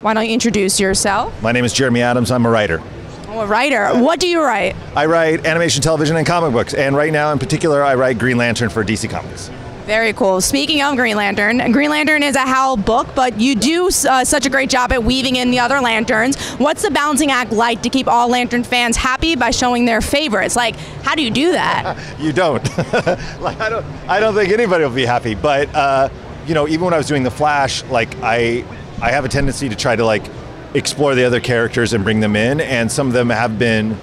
Why don't you introduce yourself? My name is Jeremy Adams. I'm a writer. Oh, a writer. What do you write? I write animation, television, and comic books. And right now, in particular, I write Green Lantern for DC Comics. Very cool. Speaking of Green Lantern is a Hal book, but you do such a great job at weaving in the other lanterns. What's the balancing act like to keep all Lantern fans happy by showing their favorites? Like, how do you do that? You don't. Like, I don't think anybody will be happy. But you know, even when I was doing The Flash, like I have a tendency to try to like explore the other characters and bring them in, and some of them have been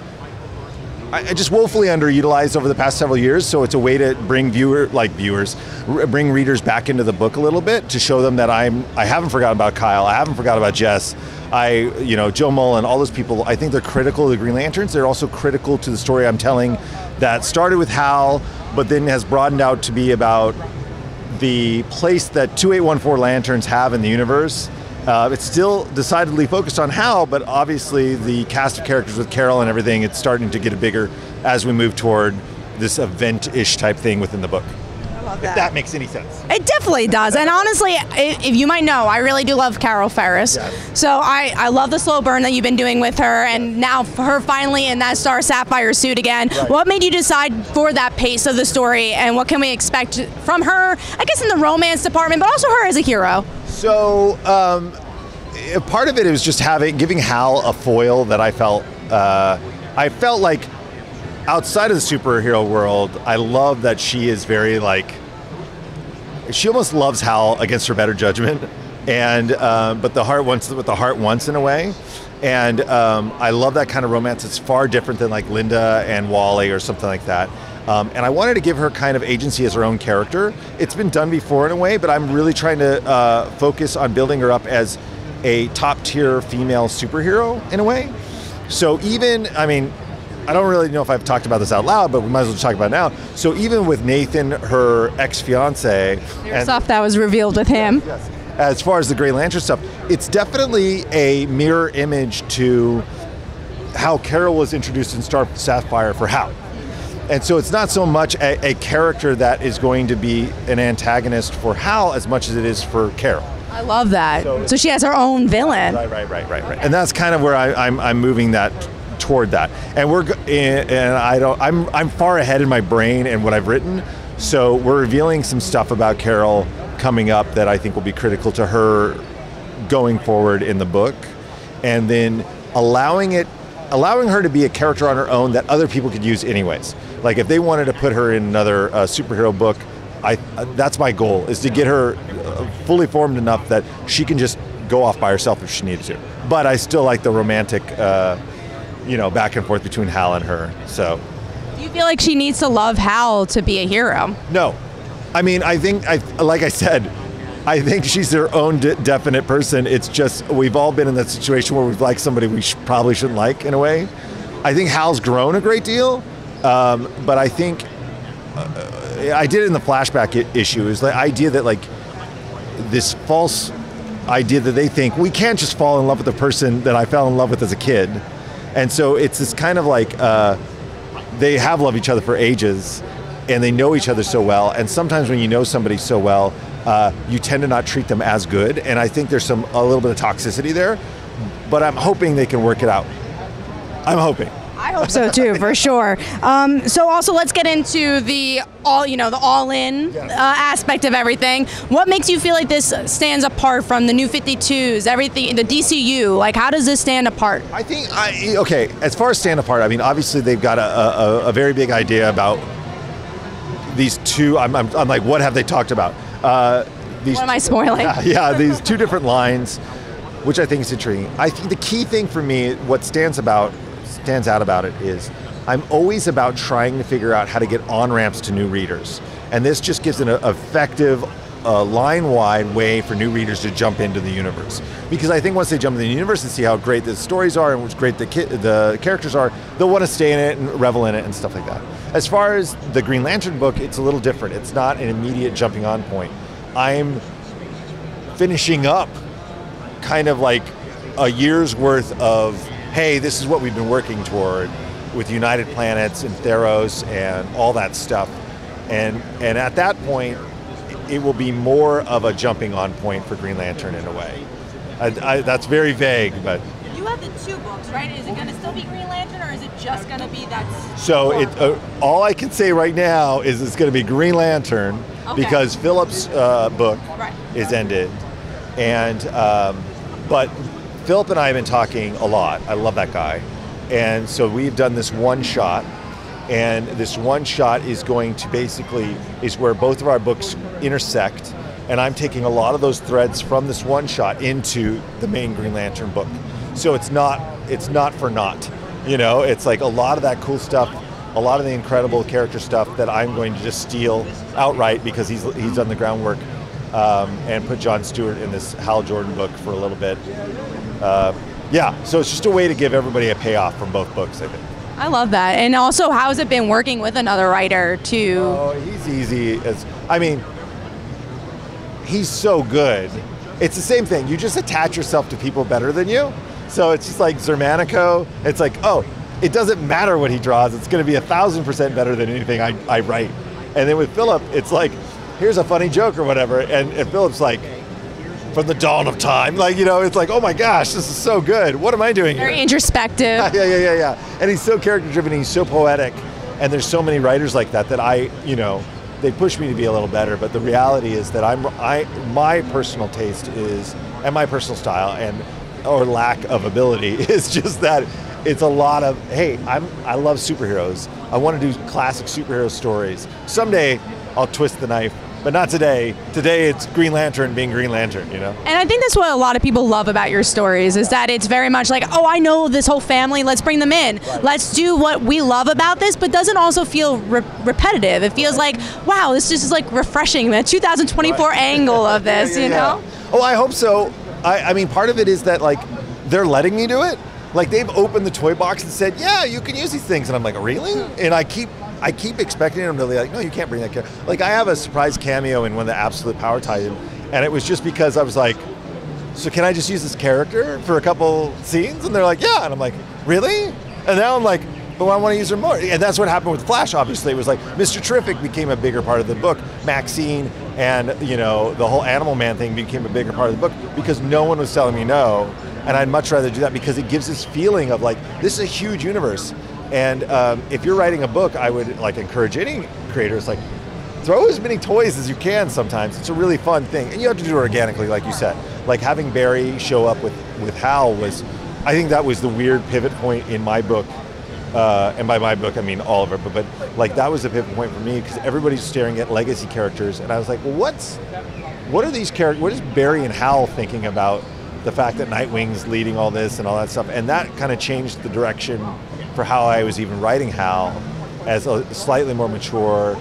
just woefully underutilized over the past several years. So it's a way to bring bring readers back into the book a little bit, to show them that I haven't forgotten about Kyle, I haven't forgotten about Jess, Joe Mullen, all those people. I think they're critical to the Green Lanterns. They're also critical to the story I'm telling that started with Hal, but then has broadened out to be about the place that 2814 Lanterns have in the universe. It's still decidedly focused on Hal, but obviously the cast of characters with Carol and everything, it's starting to get bigger as we move toward this event-ish type thing within the book. I love that. If that makes any sense. It definitely does. And honestly, if you might know, I really do love Carol Ferris. Yes. So I love the slow burn that you've been doing with her, and now her finally in that Star Sapphire suit again. Right. What made you decide for that pace of the story, and what can we expect from her, I guess in the romance department, but also her as a hero? So part of it was just giving Hal a foil that I felt like outside of the superhero world, I love that she is very she almost loves Hal against her better judgment, and but the heart wants what the heart wants in a way. And I love that kind of romance. It's far different than like Linda and Wally or something like that. And I wanted to give her kind of agency as her own character. It's been done before in a way, but I'm really trying to focus on building her up as a top-tier female superhero in a way. So even, I mean, I don't really know if I've talked about this out loud, but we might as well talk about it now. So even with Nathan, her ex-fiance, There's stuff that was revealed with him. Yes, as far as the Green Lantern stuff, it's definitely a mirror image to how Carol was introduced in Star Sapphire for Hal. And so it's not so much a character that is going to be an antagonist for Hal as much as it is for Carol. I love that. So she has her own villain. Right. And that's kind of where I'm moving that toward that. And I'm far ahead in my brain and what I've written. So we're revealing some stuff about Carol coming up that I think will be critical to her going forward in the book, and then allowing her to be a character on her own that other people could use anyways. Like if they wanted to put her in another superhero book, that's my goal, is to get her fully formed enough that she can just go off by herself if she needs to. But I still like the romantic, back and forth between Hal and her. So, do you feel like she needs to love Hal to be a hero? No, I mean, like I said, I think she's her own definite person. It's just we've all been in that situation where we've liked somebody we probably shouldn't like in a way. I think Hal's grown a great deal, but I think. I did it in the flashback issue, is the idea that like this false idea that they think we can't just fall in love with the person that I fell in love with as a kid. And so it's this kind of like they have loved each other for ages and they know each other so well. And sometimes when you know somebody so well, you tend to not treat them as good. And I think there's a little bit of toxicity there, but I'm hoping they can work it out. I'm hoping. I hope so too, for sure. So also let's get into the all-in aspect of everything. What makes you feel like this stands apart from the New 52s, everything, the DCU? Like, how does this stand apart? I think, as far as stand apart, I mean, obviously they've got a very big idea about these two. I'm like, what have they talked about? What am I spoiling? Yeah, these two different lines, which I think is intriguing. I think the key thing for me, what stands out about it, is I'm always about trying to figure out how to get on-ramps to new readers. And this just gives an effective, line-wide way for new readers to jump into the universe. Because I think once they jump into the universe and see how great the stories are and how great the characters are, they'll want to stay in it and revel in it and stuff like that. As far as the Green Lantern book, it's a little different. It's not an immediate jumping on point. I'm finishing up kind of like a year's worth of, hey, this is what we've been working toward with United Planets and Theros and all that stuff. And at that point, it will be more of a jumping on point for Green Lantern in a way. That's very vague, but. You have the 2 books, right? Is it going to still be Green Lantern, or is it just going to be that? So all I can say right now is it's going to be Green Lantern, because Philip's book is ended, and but Philip and I have been talking a lot. I love that guy, and so we've done this one shot, and this one shot is going to basically is where both of our books intersect, and I'm taking a lot of those threads from this one shot into the main Green Lantern book. So it's not for naught, you know. It's like a lot of that cool stuff, a lot of the incredible character stuff that I'm going to just steal outright because he's done the groundwork, and put John Stewart in this Hal Jordan book for a little bit. Yeah, so it's just a way to give everybody a payoff from both books, I think. I love that. And also, how's it been working with another writer too? Oh, he's easy. He's so good. It's the same thing. You just attach yourself to people better than you. So it's just like Zermanico. It's like, oh, it doesn't matter what he draws. It's going to be 1,000% better than anything I write. And then with Philip, it's like, here's a funny joke or whatever. And Philip's like, from the dawn of time. Like, you know, it's like, oh my gosh, this is so good. What am I doing here? Very introspective. Yeah. And he's so character driven, he's so poetic. And there's so many writers like that they push me to be a little better. But the reality is that my personal taste is, and my personal style or lack of ability is just that it's a lot of, hey, I love superheroes. I want to do classic superhero stories. Someday I'll twist the knife, but not today. Today it's Green Lantern being Green Lantern, you know? And I think that's what a lot of people love about your stories is that it's very much like, oh, I know this whole family, let's bring them in. Right. Let's do what we love about this, but doesn't also feel repetitive. It feels like, wow, this just is like refreshing, the 2024 angle of this, you know? Oh, I hope so. I mean, part of it is that like, they're letting me do it. Like they've opened the toy box and said, yeah, you can use these things. And I'm like, really? And I keep expecting them to be like, no, you can't bring that character. Like I have a surprise cameo in one of the Absolute Power Titan, and it was just because I was like, so can I just use this character for a couple scenes? And they're like, yeah. And I'm like, really? And now I'm like, but I want to use her more. And that's what happened with Flash, obviously. It was like Mr. Terrific became a bigger part of the book. Maxine and, you know, the whole Animal Man thing became a bigger part of the book because no one was telling me no. And I'd much rather do that because it gives this feeling of like, this is a huge universe. And if you're writing a book, I would like encourage any creators, like throw as many toys as you can sometimes. It's a really fun thing. And you have to do it organically, like you said. Like having Barry show up with Hal I think that was the weird pivot point in my book. And by my book, I mean all of it, but like that was a pivot point for me because everybody's staring at legacy characters. And I was like, well, what are these characters, what is Barry and Hal thinking about the fact that Nightwing's leading all this and all that stuff? And that kind of changed the direction for how I was even writing Hal as a slightly more mature,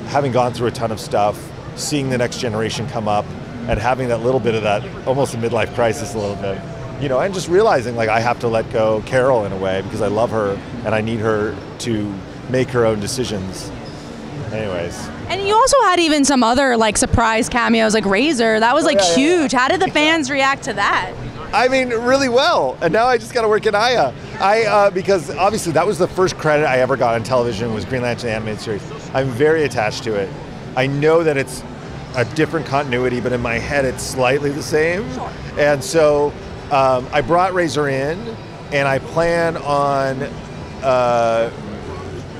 having gone through a ton of stuff, seeing the next generation come up and having that little bit of that, almost a midlife crisis a little bit, you know, and just realizing like I have to let go Carol in a way because I love her and I need her to make her own decisions. Anyways. And you also had even some other like surprise cameos like Razor. That was huge. How did the fans react to that? I mean, really well. And now I just got to work at Aya. Because obviously that was the first credit I ever got on television was Green Lantern the Animated Series. I'm very attached to it. I know that it's a different continuity, but in my head it's slightly the same. Sure. And so I brought Razor in, and I plan on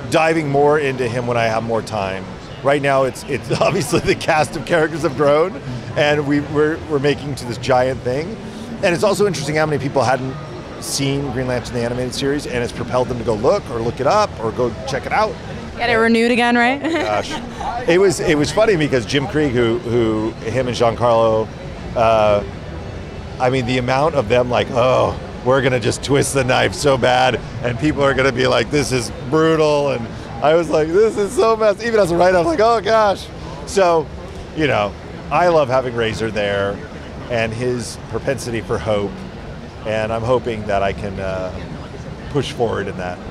diving more into him when I have more time. Right now, it's obviously the cast of characters have grown, and we're making to this giant thing. And it's also interesting how many people hadn't seen Green Lantern the Animated Series, and it's propelled them to go look it up or go check it out. Get it renewed again, right? Oh, gosh, it was funny because Jim Krieg, who him and Giancarlo, I mean, the amount of them like, oh, we're gonna just twist the knife so bad, and people are gonna be like, this is brutal, and I was like, this is so messy. Even as a writer, I was like, oh gosh. So, you know, I love having Razor there and his propensity for hope, and I'm hoping that I can push forward in that.